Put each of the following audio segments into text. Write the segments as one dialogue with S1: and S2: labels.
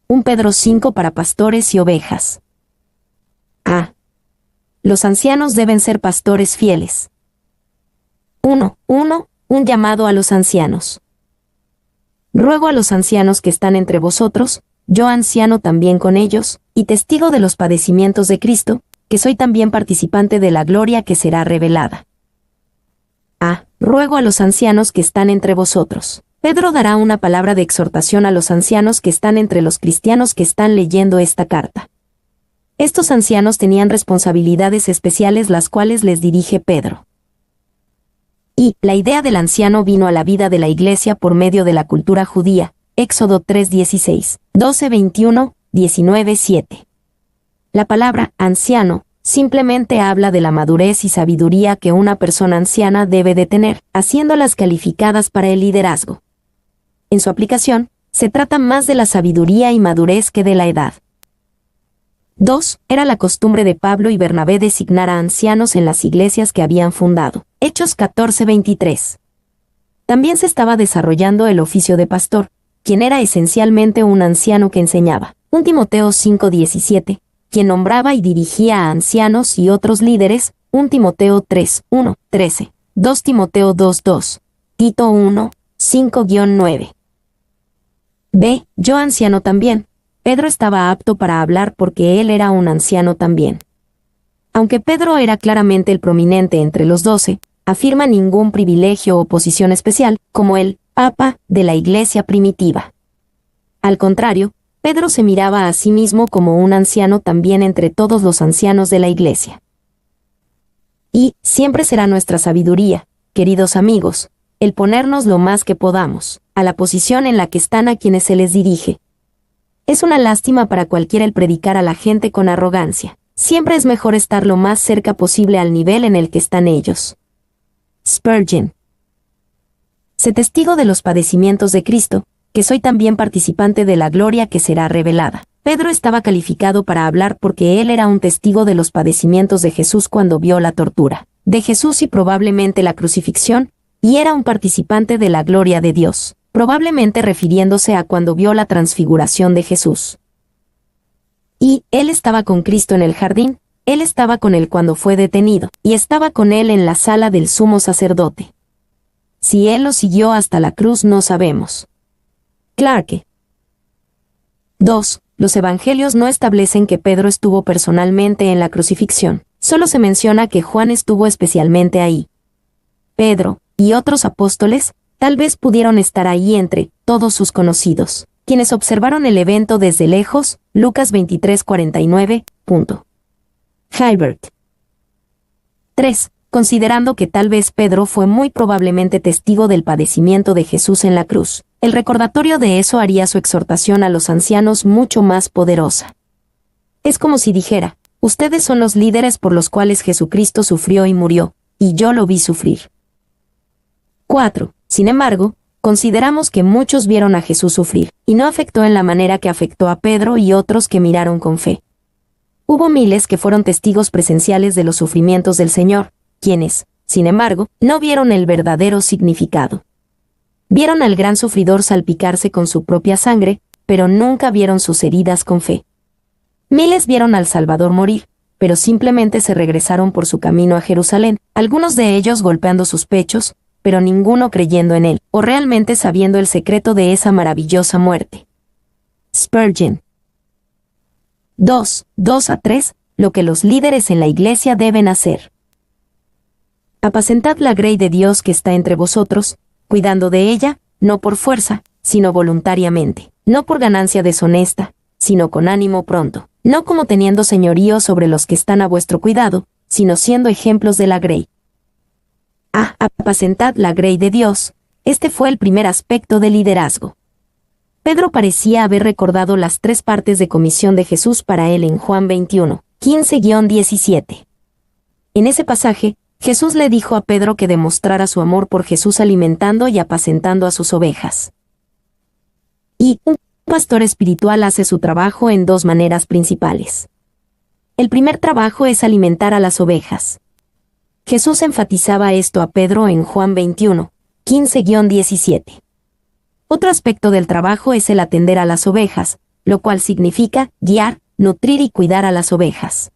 S1: 1 Pedro 5 para pastores y ovejas. A. Los ancianos deben ser pastores fieles. 1:1 Un llamado a los ancianos. Ruego a los ancianos que están entre vosotros, yo anciano también con ellos, y testigo de los padecimientos de Cristo, que soy también participante de la gloria que será revelada. A. Ruego a los ancianos que están entre vosotros. Pedro dará una palabra de exhortación a los ancianos que están entre los cristianos que están leyendo esta carta. Estos ancianos tenían responsabilidades especiales las cuales les dirige Pedro. Y la idea del anciano vino a la vida de la Iglesia por medio de la cultura judía, Éxodo 3:16, 12:21, 19:7. La palabra anciano simplemente habla de la madurez y sabiduría que una persona anciana debe de tener, haciéndolas calificadas para el liderazgo. En su aplicación, se trata más de la sabiduría y madurez que de la edad. 2. Era la costumbre de Pablo y Bernabé designar a ancianos en las iglesias que habían fundado. Hechos 14:23. También se estaba desarrollando el oficio de pastor, quien era esencialmente un anciano que enseñaba. 1 Timoteo 5:17, quien nombraba y dirigía a ancianos y otros líderes. 1 Timoteo 3:1, 13. 2 Timoteo 2:2. Tito 1, 5-9. B. Yo anciano también. Pedro estaba apto para hablar porque él era un anciano también. Aunque Pedro era claramente el prominente entre los 12, afirma ningún privilegio o posición especial, como el Papa de la Iglesia primitiva. Al contrario, Pedro se miraba a sí mismo como un anciano también entre todos los ancianos de la Iglesia. Y siempre será nuestra sabiduría, queridos amigos, el ponernos lo más que podamos, a la posición en la que están a quienes se les dirige. Es una lástima para cualquiera el predicar a la gente con arrogancia. Siempre es mejor estar lo más cerca posible al nivel en el que están ellos. Spurgeon. Sé testigo de los padecimientos de Cristo, que soy también participante de la gloria que será revelada. Pedro estaba calificado para hablar porque él era un testigo de los padecimientos de Jesús cuando vio la tortura de Jesús y probablemente la crucifixión, y era un participante de la gloria de Dios, probablemente refiriéndose a cuando vio la transfiguración de Jesús. Y él estaba con Cristo en el jardín, él estaba con él cuando fue detenido, y estaba con él en la sala del sumo sacerdote. Si él lo siguió hasta la cruz no sabemos. Clarke. 2. Los evangelios no establecen que Pedro estuvo personalmente en la crucifixión, solo se menciona que Juan estuvo especialmente ahí. Pedro, y otros apóstoles, tal vez pudieron estar ahí entre todos sus conocidos, quienes observaron el evento desde lejos. Lucas 23:49. Hilbert. 3. Considerando que tal vez Pedro fue muy probablemente testigo del padecimiento de Jesús en la cruz, el recordatorio de eso haría su exhortación a los ancianos mucho más poderosa. Es como si dijera, ustedes son los líderes por los cuales Jesucristo sufrió y murió, y yo lo vi sufrir. 4. Sin embargo, consideramos que muchos vieron a Jesús sufrir, y no afectó en la manera que afectó a Pedro y otros que miraron con fe. Hubo miles que fueron testigos presenciales de los sufrimientos del Señor, quienes, sin embargo, no vieron el verdadero significado. Vieron al gran sufridor salpicarse con su propia sangre, pero nunca vieron sus heridas con fe. Miles vieron al Salvador morir, pero simplemente se regresaron por su camino a Jerusalén, algunos de ellos golpeando sus pechos, pero ninguno creyendo en él, o realmente sabiendo el secreto de esa maravillosa muerte. Spurgeon. 2:2-3. Lo que los líderes en la iglesia deben hacer. Apacentad la grey de Dios que está entre vosotros, cuidando de ella, no por fuerza, sino voluntariamente, no por ganancia deshonesta, sino con ánimo pronto, no como teniendo señorío sobre los que están a vuestro cuidado, sino siendo ejemplos de la grey. Apacentad la grey de Dios. Este fue el primer aspecto del liderazgo. Pedro parecía haber recordado las 3 partes de comisión de Jesús para él en Juan 21, 15-17. En ese pasaje, Jesús le dijo a Pedro que demostrara su amor por Jesús alimentando y apacentando a sus ovejas. Y un pastor espiritual hace su trabajo en 2 maneras principales. El primer trabajo es alimentar a las ovejas. Jesús enfatizaba esto a Pedro en Juan 21, 15-17. Otro aspecto del trabajo es el atender a las ovejas, lo cual significa guiar, nutrir y cuidar a las ovejas.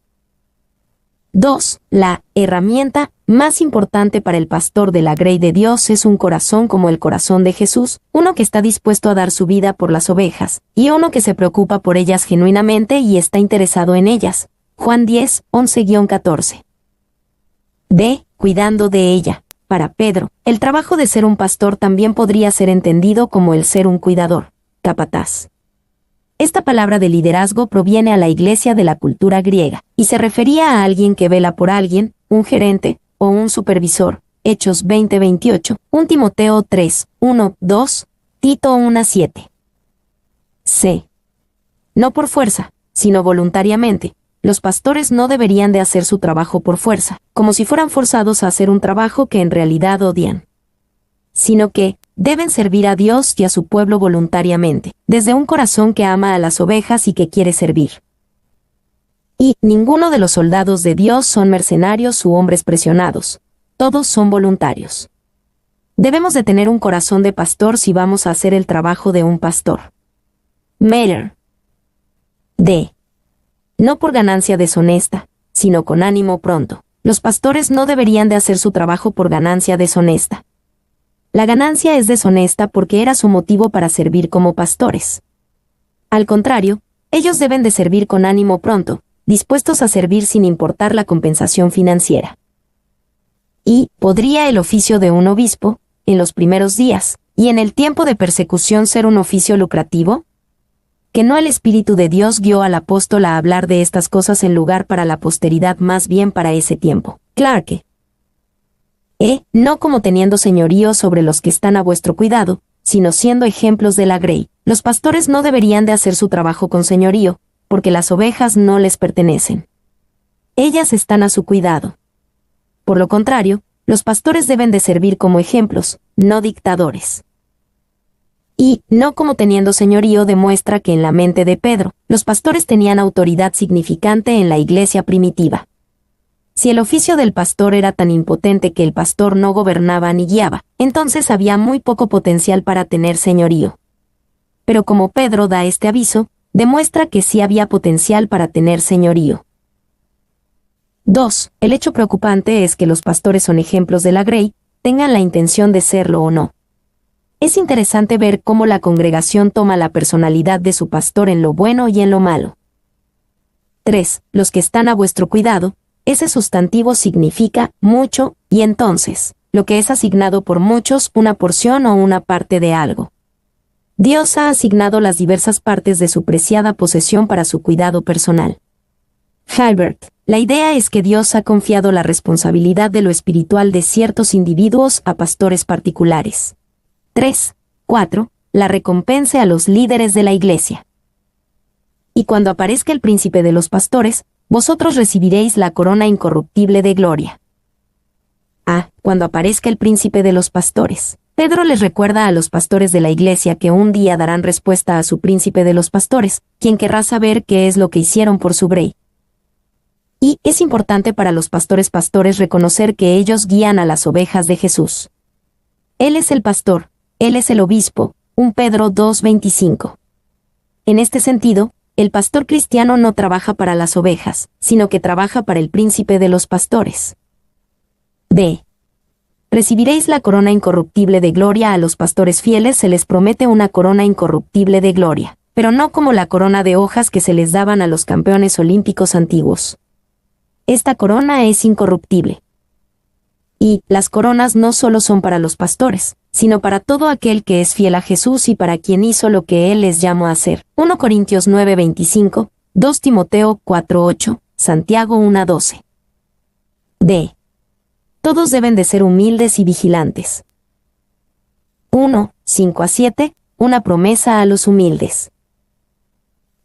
S1: 2. La herramienta más importante para el pastor de la grey de Dios es un corazón como el corazón de Jesús, uno que está dispuesto a dar su vida por las ovejas, y uno que se preocupa por ellas genuinamente y está interesado en ellas. Juan 10, 11-14. B. Cuidando de ella. Para Pedro, el trabajo de ser un pastor también podría ser entendido como el ser un cuidador, capataz. Esta palabra de liderazgo proviene a la iglesia de la cultura griega, y se refería a alguien que vela por alguien, un gerente, o un supervisor. Hechos 20:28, 1 Timoteo 3, 1, 2, Tito 1, 7. C. No por fuerza, sino voluntariamente. Los pastores no deberían de hacer su trabajo por fuerza, como si fueran forzados a hacer un trabajo que en realidad odian, sino que deben servir a Dios y a su pueblo voluntariamente, desde un corazón que ama a las ovejas y que quiere servir. Y ninguno de los soldados de Dios son mercenarios u hombres presionados, todos son voluntarios. Debemos de tener un corazón de pastor si vamos a hacer el trabajo de un pastor. Mailer. D. No por ganancia deshonesta, sino con ánimo pronto. Los pastores no deberían de hacer su trabajo por ganancia deshonesta. La ganancia es deshonesta porque era su motivo para servir como pastores. Al contrario, ellos deben de servir con ánimo pronto, dispuestos a servir sin importar la compensación financiera. Y ¿podría el oficio de un obispo, en los primeros días, y en el tiempo de persecución ser un oficio lucrativo? Que no el Espíritu de Dios guió al apóstol a hablar de estas cosas en lugar para la posteridad más bien para ese tiempo. Clarke. No como teniendo señorío sobre los que están a vuestro cuidado, sino siendo ejemplos de la grey. Los pastores no deberían de hacer su trabajo con señorío, porque las ovejas no les pertenecen. Ellas están a su cuidado. Por lo contrario, los pastores deben de servir como ejemplos, no dictadores. Y, no como teniendo señorío demuestra que en la mente de Pedro, los pastores tenían autoridad significante en la iglesia primitiva. Si el oficio del pastor era tan impotente que el pastor no gobernaba ni guiaba, entonces había muy poco potencial para tener señorío. Pero como Pedro da este aviso, demuestra que sí había potencial para tener señorío. 2. El hecho preocupante es que los pastores son ejemplos de la grey, tengan la intención de serlo o no. Es interesante ver cómo la congregación toma la personalidad de su pastor en lo bueno y en lo malo. 3. Los que están a vuestro cuidado. Ese sustantivo significa mucho, y entonces, lo que es asignado por muchos, una porción o una parte de algo. Dios ha asignado las diversas partes de su preciada posesión para su cuidado personal. Hilbert. La idea es que Dios ha confiado la responsabilidad de lo espiritual de ciertos individuos a pastores particulares. 3. 4. La recompensa a los líderes de la iglesia. Y cuando aparezca el príncipe de los pastores, vosotros recibiréis la corona incorruptible de gloria. Cuando aparezca el príncipe de los pastores. Pedro les recuerda a los pastores de la iglesia que un día darán respuesta a su príncipe de los pastores, quien querrá saber qué es lo que hicieron por su grey. Y es importante para los pastores reconocer que ellos guían a las ovejas de Jesús. Él es el pastor. Él es el obispo, 1 Pedro 2:25. En este sentido, el pastor cristiano no trabaja para las ovejas, sino que trabaja para el príncipe de los pastores. B. Recibiréis la corona incorruptible de gloria. A los pastores fieles se les promete una corona incorruptible de gloria, pero no como la corona de hojas que se les daban a los campeones olímpicos antiguos. Esta corona es incorruptible. Y las coronas no solo son para los pastores, sino para todo aquel que es fiel a Jesús y para quien hizo lo que Él les llamó a hacer. 1 Corintios 9:25, 2 Timoteo 4:8, Santiago 1:12. D. Todos deben de ser humildes y vigilantes. 1:5-7, una promesa a los humildes.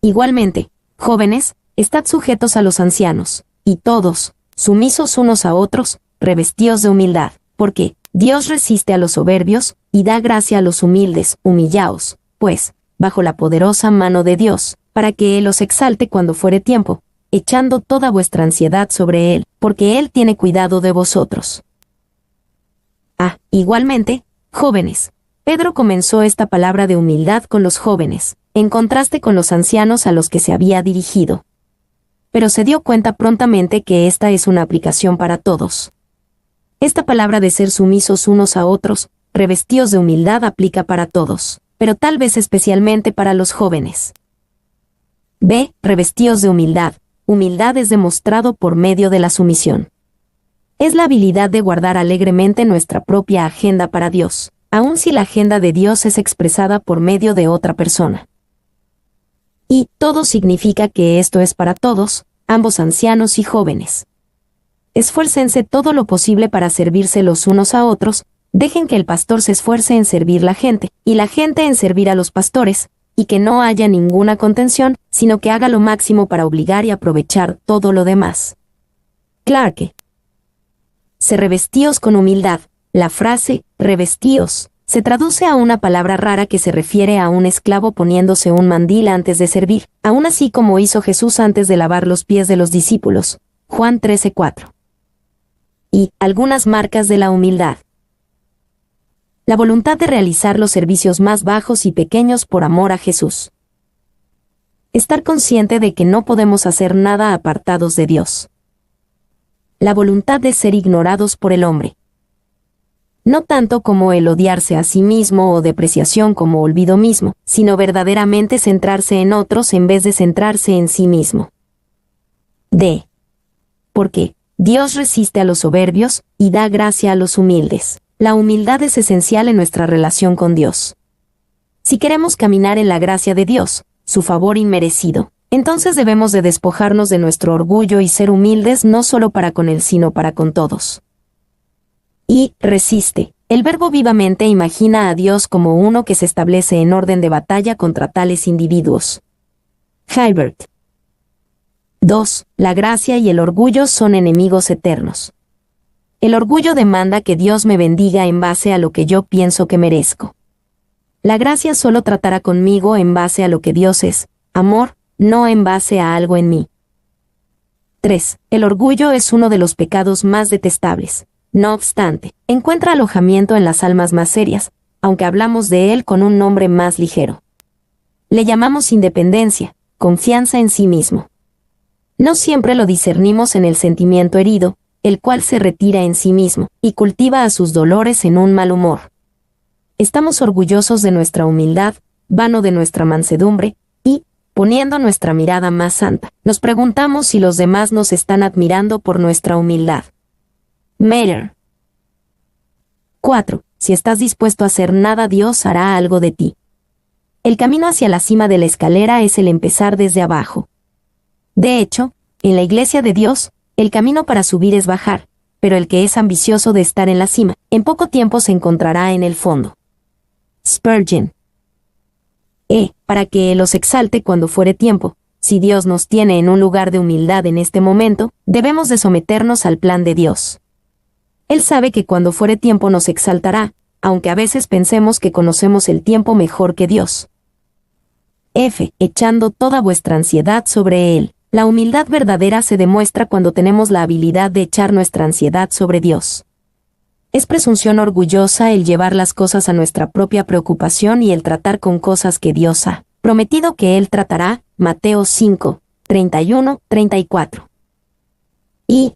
S1: Igualmente, jóvenes, estad sujetos a los ancianos, y todos, sumisos unos a otros, revestidos de humildad, porque Dios resiste a los soberbios, y da gracia a los humildes. Humillaos, pues, bajo la poderosa mano de Dios, para que Él os exalte cuando fuere tiempo, echando toda vuestra ansiedad sobre Él, porque Él tiene cuidado de vosotros. Igualmente, jóvenes, Pedro comenzó esta palabra de humildad con los jóvenes, en contraste con los ancianos a los que se había dirigido. Pero se dio cuenta prontamente que esta es una aplicación para todos. Esta palabra de ser sumisos unos a otros, revestidos de humildad, aplica para todos, pero tal vez especialmente para los jóvenes. B. Revestidos de humildad. Humildad es demostrado por medio de la sumisión. Es la habilidad de guardar alegremente nuestra propia agenda para Dios, aun si la agenda de Dios es expresada por medio de otra persona. Y todo significa que esto es para todos, ambos ancianos y jóvenes. Esfuércense todo lo posible para servirse los unos a otros, dejen que el pastor se esfuerce en servir la gente, y la gente en servir a los pastores, y que no haya ninguna contención, sino que haga lo máximo para obligar y aprovechar todo lo demás. Clarke. Se revestíos con humildad. La frase, revestíos, se traduce a una palabra rara que se refiere a un esclavo poniéndose un mandil antes de servir, aun así como hizo Jesús antes de lavar los pies de los discípulos. Juan 13:4. Y algunas marcas de la humildad. La voluntad de realizar los servicios más bajos y pequeños por amor a Jesús. Estar consciente de que no podemos hacer nada apartados de Dios. La voluntad de ser ignorados por el hombre. No tanto como el odiarse a sí mismo o depreciación como olvido mismo, sino verdaderamente centrarse en otros en vez de centrarse en sí mismo. D. Porque Dios resiste a los soberbios y da gracia a los humildes. La humildad es esencial en nuestra relación con Dios. Si queremos caminar en la gracia de Dios, su favor inmerecido, entonces debemos de despojarnos de nuestro orgullo y ser humildes no solo para con Él sino para con todos. Y resiste. El verbo vivamente imagina a Dios como uno que se establece en orden de batalla contra tales individuos. Hilbert. 2. La gracia y el orgullo son enemigos eternos. El orgullo demanda que Dios me bendiga en base a lo que yo pienso que merezco. La gracia solo tratará conmigo en base a lo que Dios es, amor, no en base a algo en mí. 3. El orgullo es uno de los pecados más detestables. No obstante, encuentra alojamiento en las almas más serias, aunque hablamos de él con un nombre más ligero. Le llamamos independencia, confianza en sí mismo. No siempre lo discernimos en el sentimiento herido, el cual se retira en sí mismo, y cultiva a sus dolores en un mal humor. Estamos orgullosos de nuestra humildad, vano de nuestra mansedumbre, y, poniendo nuestra mirada más santa, nos preguntamos si los demás nos están admirando por nuestra humildad. Meyer. 4. Si estás dispuesto a hacer nada, Dios hará algo de ti. El camino hacia la cima de la escalera es el empezar desde abajo. De hecho, en la iglesia de Dios, el camino para subir es bajar, pero el que es ambicioso de estar en la cima, en poco tiempo se encontrará en el fondo. Spurgeon. Para que Él los exalte cuando fuere tiempo, si Dios nos tiene en un lugar de humildad en este momento, debemos de someternos al plan de Dios. Él sabe que cuando fuere tiempo nos exaltará, aunque a veces pensemos que conocemos el tiempo mejor que Dios. Echando toda vuestra ansiedad sobre Él. La humildad verdadera se demuestra cuando tenemos la habilidad de echar nuestra ansiedad sobre Dios. Es presunción orgullosa el llevar las cosas a nuestra propia preocupación y el tratar con cosas que Dios ha prometido que Él tratará. Mateo 5, 31, 34. Y,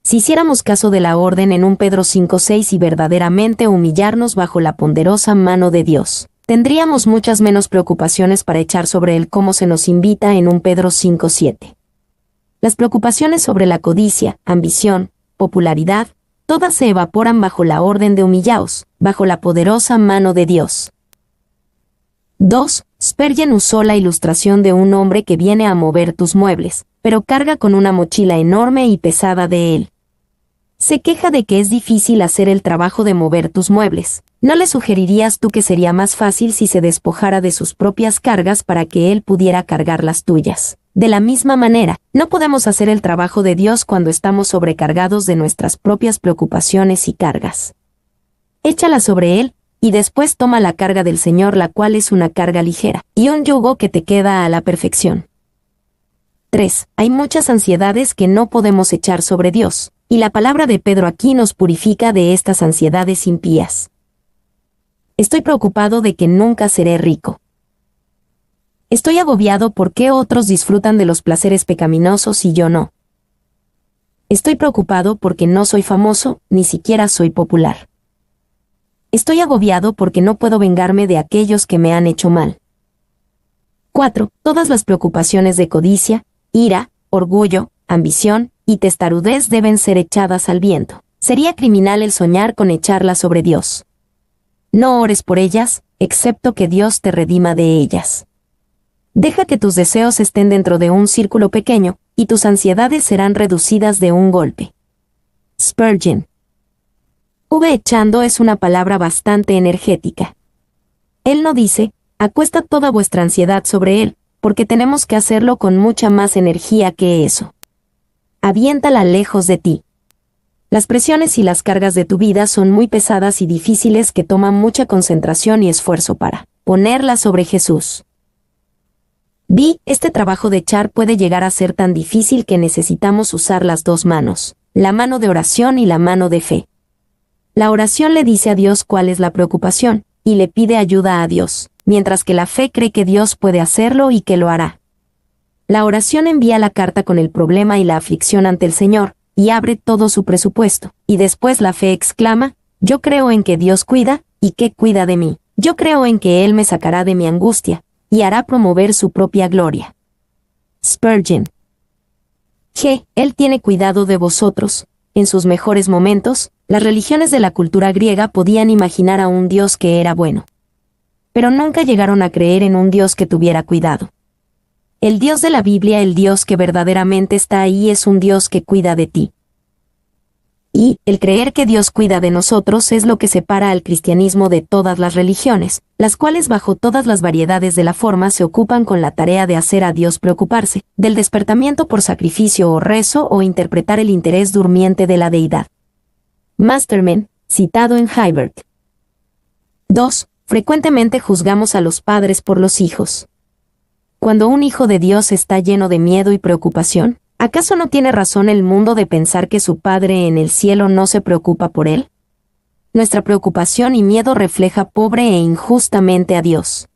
S1: si hiciéramos caso de la orden en 1 Pedro 5:6 y verdaderamente humillarnos bajo la ponderosa mano de Dios, tendríamos muchas menos preocupaciones para echar sobre Él como se nos invita en 1 Pedro 5:7. Las preocupaciones sobre la codicia, ambición, popularidad, todas se evaporan bajo la orden de humillaos, bajo la poderosa mano de Dios. 2. Spurgeon usó la ilustración de un hombre que viene a mover tus muebles, pero carga con una mochila enorme y pesada de él. Se queja de que es difícil hacer el trabajo de mover tus muebles. ¿No le sugerirías tú que sería más fácil si se despojara de sus propias cargas para que él pudiera cargar las tuyas? De la misma manera, no podemos hacer el trabajo de Dios cuando estamos sobrecargados de nuestras propias preocupaciones y cargas. Échala sobre Él, y después toma la carga del Señor, la cual es una carga ligera, y un yugo que te queda a la perfección. 3. Hay muchas ansiedades que no podemos echar sobre Dios, y la palabra de Pedro aquí nos purifica de estas ansiedades impías. Estoy preocupado de que nunca seré rico. Estoy agobiado porque otros disfrutan de los placeres pecaminosos y yo no. Estoy preocupado porque no soy famoso, ni siquiera soy popular. Estoy agobiado porque no puedo vengarme de aquellos que me han hecho mal. 4. Todas las preocupaciones de codicia, ira, orgullo, ambición y testarudez deben ser echadas al viento. Sería criminal el soñar con echarlas sobre Dios. No ores por ellas, excepto que Dios te redima de ellas. Deja que tus deseos estén dentro de un círculo pequeño, y tus ansiedades serán reducidas de un golpe. Spurgeon. Echando es una palabra bastante energética. Él no dice, acuesta toda vuestra ansiedad sobre él, porque tenemos que hacerlo con mucha más energía que eso. Aviéntala lejos de ti. Las presiones y las cargas de tu vida son muy pesadas y difíciles que toman mucha concentración y esfuerzo para ponerlas sobre Jesús. Este trabajo de echar puede llegar a ser tan difícil que necesitamos usar las dos manos, la mano de oración y la mano de fe. La oración le dice a Dios cuál es la preocupación, y le pide ayuda a Dios, mientras que la fe cree que Dios puede hacerlo y que lo hará. La oración envía la carta con el problema y la aflicción ante el Señor, y abre todo su presupuesto, y después la fe exclama, yo creo en que Dios cuida, y que cuida de mí. Yo creo en que Él me sacará de mi angustia, y hará promover su propia gloria. Spurgeon. Él tiene cuidado de vosotros. En sus mejores momentos, las religiones de la cultura griega podían imaginar a un Dios que era bueno. Pero nunca llegaron a creer en un Dios que tuviera cuidado. El Dios de la Biblia, el Dios que verdaderamente está ahí, es un Dios que cuida de ti. Y el creer que Dios cuida de nosotros es lo que separa al cristianismo de todas las religiones, las cuales bajo todas las variedades de la forma se ocupan con la tarea de hacer a Dios preocuparse, del despertamiento por sacrificio o rezo o interpretar el interés durmiente de la deidad. Masterman, citado en Hibbert. 2. Frecuentemente juzgamos a los padres por los hijos. Cuando un hijo de Dios está lleno de miedo y preocupación, ¿acaso no tiene razón el mundo de pensar que su Padre en el cielo no se preocupa por él? Nuestra preocupación y miedo refleja pobre e injustamente a Dios.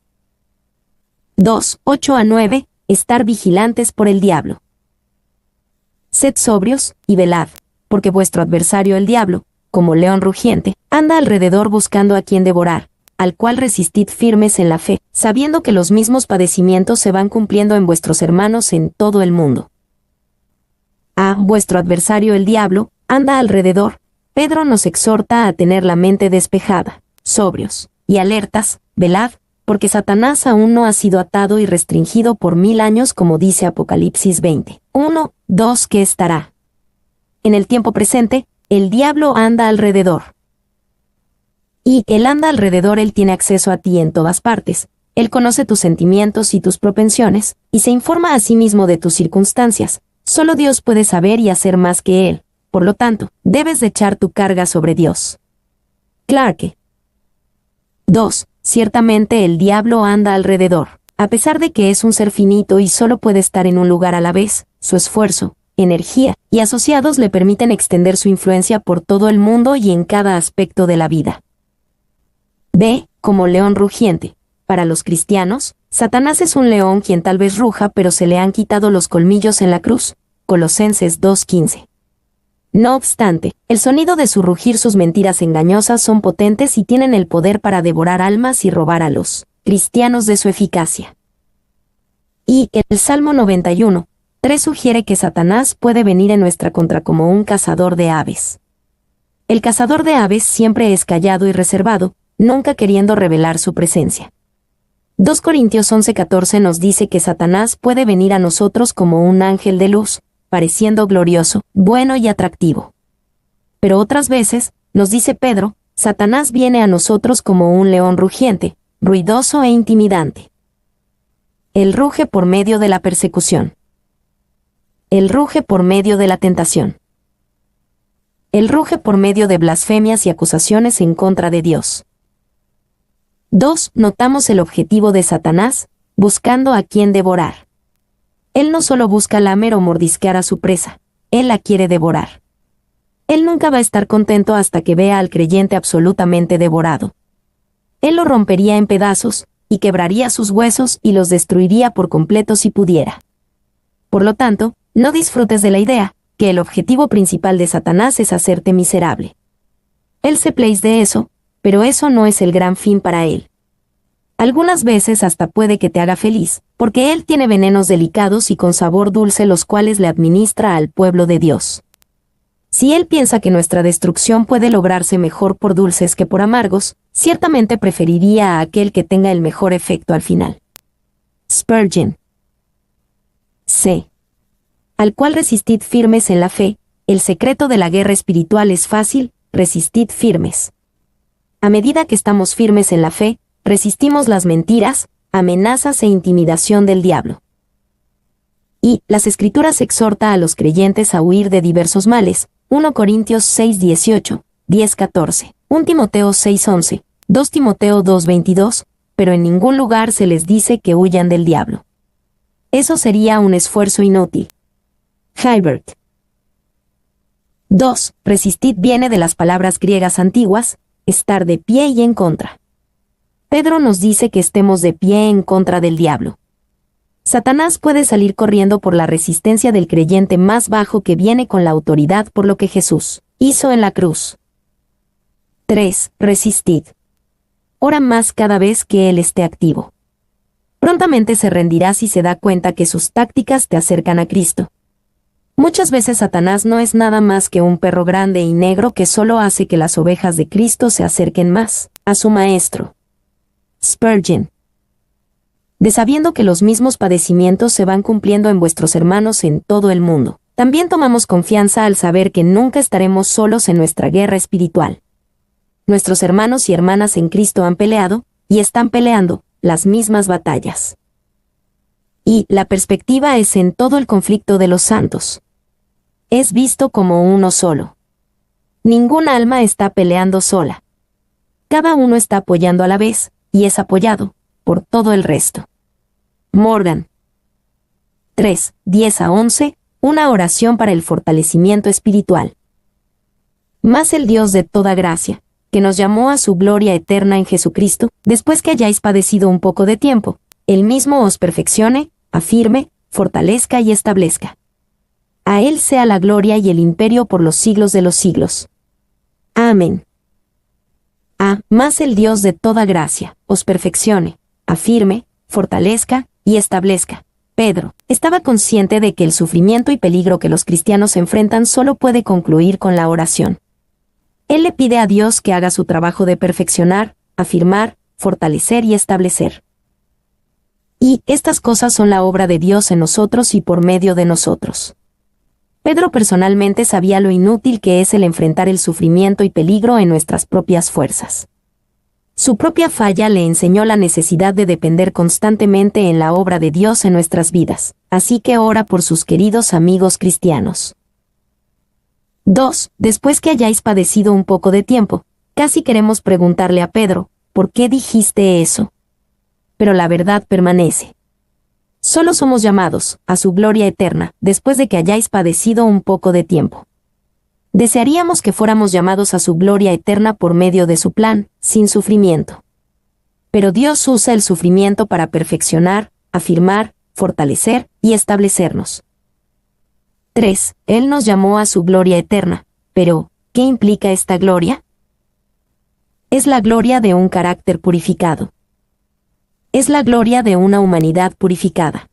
S1: 2. 8 a 9. Estar vigilantes por el diablo. Sed sobrios, y velad, porque vuestro adversario el diablo, como león rugiente, anda alrededor buscando a quien devorar, al cual resistid firmes en la fe, sabiendo que los mismos padecimientos se van cumpliendo en vuestros hermanos en todo el mundo. Vuestro adversario el diablo, anda alrededor. Pedro nos exhorta a tener la mente despejada, sobrios y alertas, velad, porque Satanás aún no ha sido atado y restringido por 1000 años como dice Apocalipsis 20. 1, 2 que estará. En el tiempo presente, el diablo anda alrededor. Y él anda alrededor, él tiene acceso a ti en todas partes. Él conoce tus sentimientos y tus propensiones, y se informa a sí mismo de tus circunstancias. Solo Dios puede saber y hacer más que él. Por lo tanto, debes de echar tu carga sobre Dios. Clarke. 2. Ciertamente el diablo anda alrededor. A pesar de que es un ser finito y solo puede estar en un lugar a la vez, su esfuerzo, energía y asociados le permiten extender su influencia por todo el mundo y en cada aspecto de la vida. Como león rugiente. Para los cristianos, Satanás es un león quien tal vez ruja, pero se le han quitado los colmillos en la cruz. Colosenses 2:15. No obstante, el sonido de su rugir, sus mentiras engañosas son potentes y tienen el poder para devorar almas y robar a los cristianos de su eficacia. Y el Salmo 91:3 sugiere que Satanás puede venir en nuestra contra como un cazador de aves. El cazador de aves siempre es callado y reservado, nunca queriendo revelar su presencia. 2 Corintios 11:14 nos dice que Satanás puede venir a nosotros como un ángel de luz, pareciendo glorioso, bueno y atractivo. Pero otras veces, nos dice Pedro, Satanás viene a nosotros como un león rugiente, ruidoso e intimidante. Él ruge por medio de la persecución. Él ruge por medio de la tentación. Él ruge por medio de blasfemias y acusaciones en contra de Dios. 2. Notamos el objetivo de Satanás, buscando a quien devorar. Él no solo busca lamer o mordisquear a su presa, él la quiere devorar. Él nunca va a estar contento hasta que vea al creyente absolutamente devorado. Él lo rompería en pedazos, y quebraría sus huesos y los destruiría por completo si pudiera. Por lo tanto, no disfrutes de la idea, que el objetivo principal de Satanás es hacerte miserable. Él se place de eso, pero eso no es el gran fin para él. Algunas veces hasta puede que te haga feliz, porque él tiene venenos delicados y con sabor dulce los cuales le administra al pueblo de Dios. Si él piensa que nuestra destrucción puede lograrse mejor por dulces que por amargos, ciertamente preferiría a aquel que tenga el mejor efecto al final. Spurgeon. C. Al cual resistid firmes en la fe, el secreto de la guerra espiritual es fácil, resistid firmes. A medida que estamos firmes en la fe, resistimos las mentiras, amenazas e intimidación del diablo. Y las Escrituras exhorta a los creyentes a huir de diversos males, 1 Corintios 6:18, 10:14, 1 Timoteo 6:11, 2 Timoteo 2:22, pero en ningún lugar se les dice que huyan del diablo. Eso sería un esfuerzo inútil. Hilbert. 2. Resistid viene de las palabras griegas antiguas, estar de pie y en contra. Pedro nos dice que estemos de pie en contra del diablo. Satanás puede salir corriendo por la resistencia del creyente más bajo que viene con la autoridad por lo que Jesús hizo en la cruz. 3. Resistid. Ora más cada vez que él esté activo. Prontamente se rendirá si se da cuenta que sus tácticas te acercan a Cristo. Muchas veces Satanás no es nada más que un perro grande y negro que solo hace que las ovejas de Cristo se acerquen más a su maestro. Spurgeon. De sabiendo que los mismos padecimientos se van cumpliendo en vuestros hermanos en todo el mundo, también tomamos confianza al saber que nunca estaremos solos en nuestra guerra espiritual. Nuestros hermanos y hermanas en Cristo han peleado, y están peleando, las mismas batallas. Y la perspectiva es en todo el conflicto de los santos. Es visto como uno solo. Ningún alma está peleando sola. Cada uno está apoyando a la vez, y es apoyado por todo el resto. Morgan. 3, 10-11, una oración para el fortalecimiento espiritual. Mas el Dios de toda gracia, que nos llamó a su gloria eterna en Jesucristo, después que hayáis padecido un poco de tiempo, Él mismo os perfeccione, afirme, fortalezca y establezca. A Él sea la gloria y el imperio por los siglos de los siglos. Amén. Mas el Dios de toda gracia, os perfeccione, afirme, fortalezca y establezca. Pedro estaba consciente de que el sufrimiento y peligro que los cristianos enfrentan solo puede concluir con la oración. Él le pide a Dios que haga su trabajo de perfeccionar, afirmar, fortalecer y establecer. Y estas cosas son la obra de Dios en nosotros y por medio de nosotros. Pedro personalmente sabía lo inútil que es el enfrentar el sufrimiento y peligro en nuestras propias fuerzas. Su propia falla le enseñó la necesidad de depender constantemente en la obra de Dios en nuestras vidas, así que ora por sus queridos amigos cristianos. 2. Después que hayáis padecido un poco de tiempo, casi queremos preguntarle a Pedro, ¿por qué dijiste eso? Pero la verdad permanece. Solo somos llamados a su gloria eterna, después de que hayáis padecido un poco de tiempo. Desearíamos que fuéramos llamados a su gloria eterna por medio de su plan, sin sufrimiento. Pero Dios usa el sufrimiento para perfeccionar, afirmar, fortalecer y establecernos. 3. Él nos llamó a su gloria eterna, pero, ¿qué implica esta gloria? Es la gloria de un carácter purificado. Es la gloria de una humanidad purificada.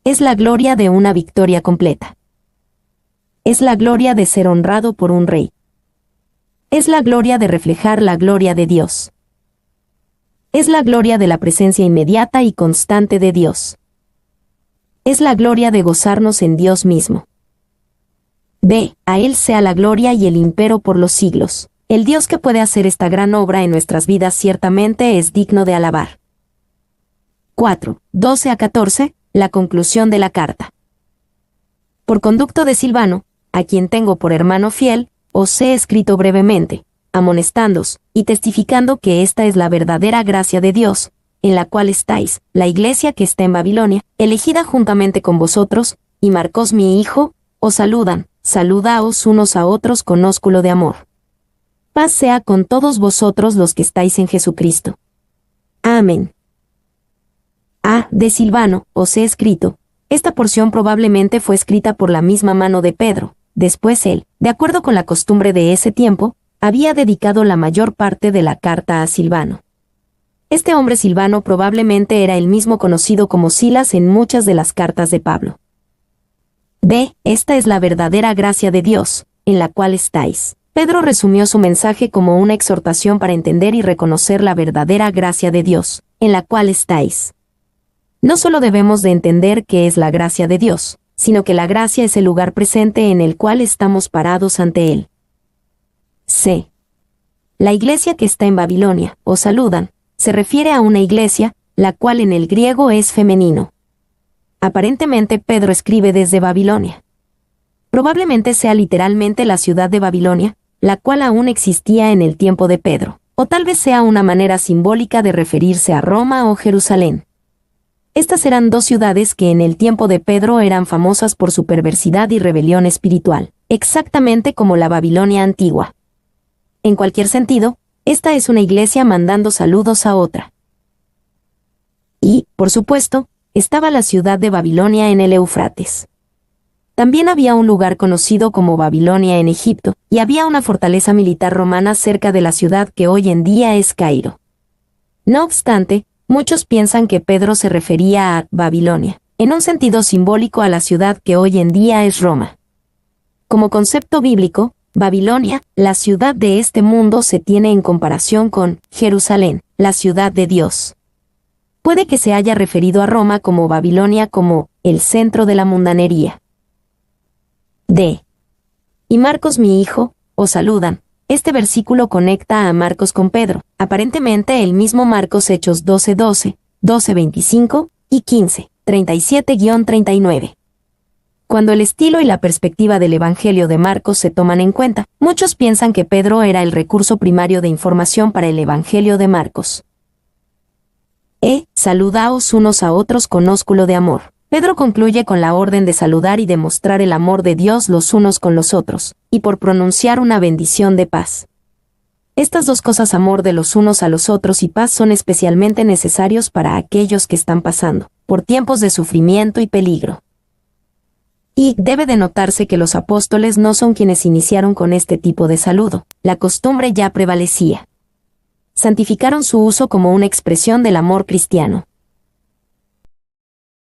S1: Es la gloria de una victoria completa. Es la gloria de ser honrado por un rey. Es la gloria de reflejar la gloria de Dios. Es la gloria de la presencia inmediata y constante de Dios. Es la gloria de gozarnos en Dios mismo. B. A Él sea la gloria y el imperio por los siglos. El Dios que puede hacer esta gran obra en nuestras vidas ciertamente es digno de alabar. 4. 12-14, la conclusión de la carta. Por conducto de Silvano, a quien tengo por hermano fiel, os he escrito brevemente, amonestándoos y testificando que esta es la verdadera gracia de Dios, en la cual estáis, la iglesia que está en Babilonia, elegida juntamente con vosotros, y Marcos mi hijo, os saludan, saludaos unos a otros con ósculo de amor. Paz sea con todos vosotros los que estáis en Jesucristo. Amén. A. De Silvano, os he escrito. Esta porción probablemente fue escrita por la misma mano de Pedro. Después él, de acuerdo con la costumbre de ese tiempo, había dedicado la mayor parte de la carta a Silvano. Este hombre Silvano probablemente era el mismo conocido como Silas en muchas de las cartas de Pablo. B. Esta es la verdadera gracia de Dios, en la cual estáis. Pedro resumió su mensaje como una exhortación para entender y reconocer la verdadera gracia de Dios, en la cual estáis. No solo debemos de entender qué es la gracia de Dios, sino que la gracia es el lugar presente en el cual estamos parados ante Él. C. La iglesia que está en Babilonia, os saludan, se refiere a una iglesia, la cual en el griego es femenino. Aparentemente Pedro escribe desde Babilonia. Probablemente sea literalmente la ciudad de Babilonia, la cual aún existía en el tiempo de Pedro, o tal vez sea una manera simbólica de referirse a Roma o Jerusalén. Estas eran dos ciudades que en el tiempo de Pedro eran famosas por su perversidad y rebelión espiritual, exactamente como la Babilonia antigua. En cualquier sentido, esta es una iglesia mandando saludos a otra. Y, por supuesto, estaba la ciudad de Babilonia en el Éufrates. También había un lugar conocido como Babilonia en Egipto, y había una fortaleza militar romana cerca de la ciudad que hoy en día es Cairo. No obstante, muchos piensan que Pedro se refería a Babilonia, en un sentido simbólico a la ciudad que hoy en día es Roma. Como concepto bíblico, Babilonia, la ciudad de este mundo, se tiene en comparación con Jerusalén, la ciudad de Dios. Puede que se haya referido a Roma como Babilonia como el centro de la mundanería. D. Y Marcos mi hijo, os saludan. Este versículo conecta a Marcos con Pedro, aparentemente el mismo Marcos Hechos 12:12, 12:25 y 15:37-39. Cuando el estilo y la perspectiva del Evangelio de Marcos se toman en cuenta, muchos piensan que Pedro era el recurso primario de información para el Evangelio de Marcos. Saludaos unos a otros con ósculo de amor. Pedro concluye con la orden de saludar y demostrar el amor de Dios los unos con los otros, y por pronunciar una bendición de paz. Estas dos cosas, amor de los unos a los otros y paz, son especialmente necesarios para aquellos que están pasando por tiempos de sufrimiento y peligro. Y debe de notarse que los apóstoles no son quienes iniciaron con este tipo de saludo, la costumbre ya prevalecía. Santificaron su uso como una expresión del amor cristiano.